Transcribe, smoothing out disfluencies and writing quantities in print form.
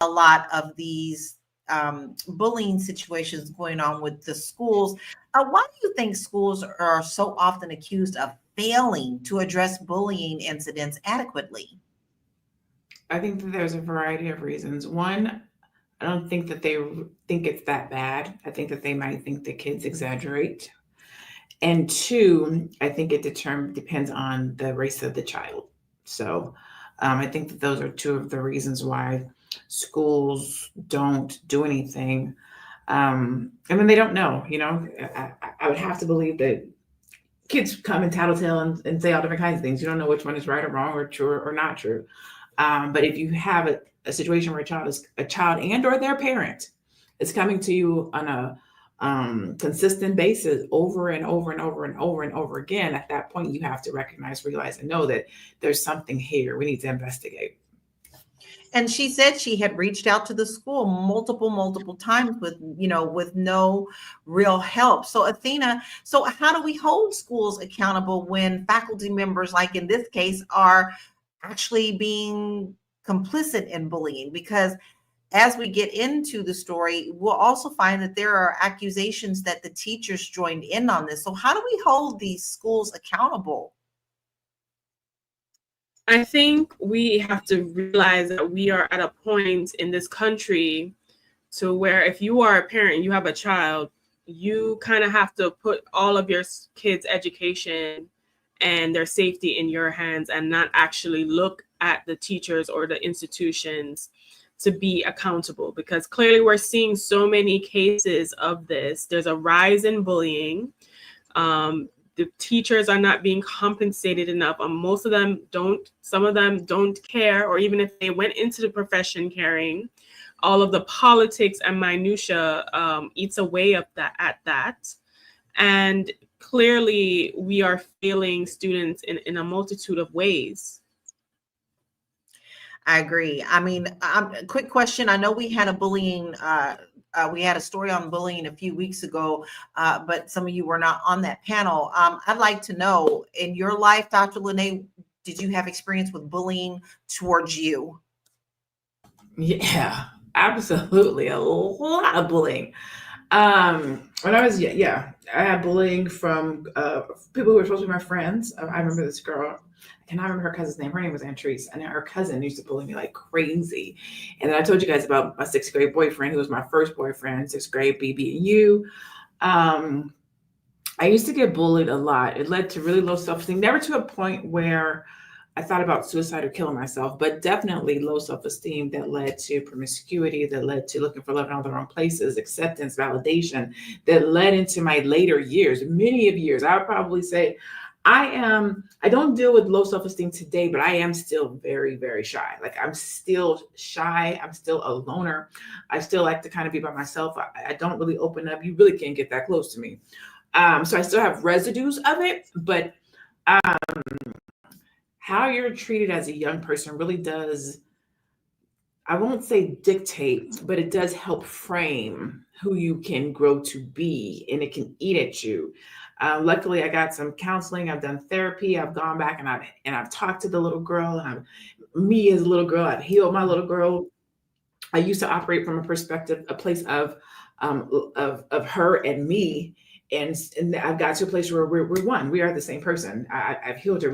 a lot of these bullying situations going on with the schools. Why do you think schools are so often accused of failing to address bullying incidents adequately? I think that there's a variety of reasons. One, I don't think that they think it's that bad. I think that they might think the kids exaggerate. And two, I think it depends on the race of the child. So I think that those are two of the reasons why schools don't do anything. I mean, they don't know. I would have to believe that kids come and tattletale and say all different kinds of things. You don't know which one is right or wrong or true or not true. But if you have a situation where a child and or their parent is coming to you on a consistent basis over and over and over and over and over again, at that point you have to recognize, realize, and know that there's something here. We need to investigate. And she said she had reached out to the school multiple times with, with no real help. So Athena, so how do we hold schools accountable when faculty members, like in this case, are actually being complicit in bullying? Because as we get into the story, we'll also find that there are accusations that the teachers joined in on this. So how do we hold these schools accountable? I think we have to realize that we are at a point in this country to where if you are a parent, you have a child, you kind of have to put all of your kids' education and their safety in your hands and not actually look at the teachers or the institutions to be accountable, because clearly we're seeing so many cases of this. There's a rise in bullying. The teachers are not being compensated enough. Most of them don't, some of them don't care, or even if they went into the profession caring, all of the politics and minutia eats away at that. And clearly we are failing students in a multitude of ways. I agree. I mean, quick question. I know we had a story on bullying a few weeks ago, but some of you were not on that panel. I'd like to know, in your life, Dr. Lene, did you have experience with bullying towards you? Yeah, absolutely. A lot of bullying. When I was, yeah, I had bullying from people who were supposed to be my friends. I remember this girl. I cannot remember her cousin's name. Her name was Antrice, and her cousin used to bully me like crazy. And then I told you guys about my sixth grade boyfriend, who was my first boyfriend, sixth grade, BB&U. I used to get bullied a lot. It led to really low self-esteem, never to a point where I thought about suicide or killing myself, but definitely low self-esteem that led to promiscuity, that led to looking for love in all the wrong places, acceptance, validation, that led into my later years, many of years. I would probably say I don't deal with low self-esteem today, but I am still very, very shy. Like I'm still shy. I'm still a loner. I still like to kind of be by myself. I don't really open up. You really can't get that close to me. So I still have residues of it, but how you're treated as a young person really does, I won't say dictate, but it does help frame who you can grow to be, and it can eat at you. Luckily, I got some counseling. I've done therapy. I've gone back and I've talked to the little girl. And me as a little girl, I've healed my little girl. I used to operate from a place of her and me, and I've got to a place where we're one. We are the same person. I've healed her.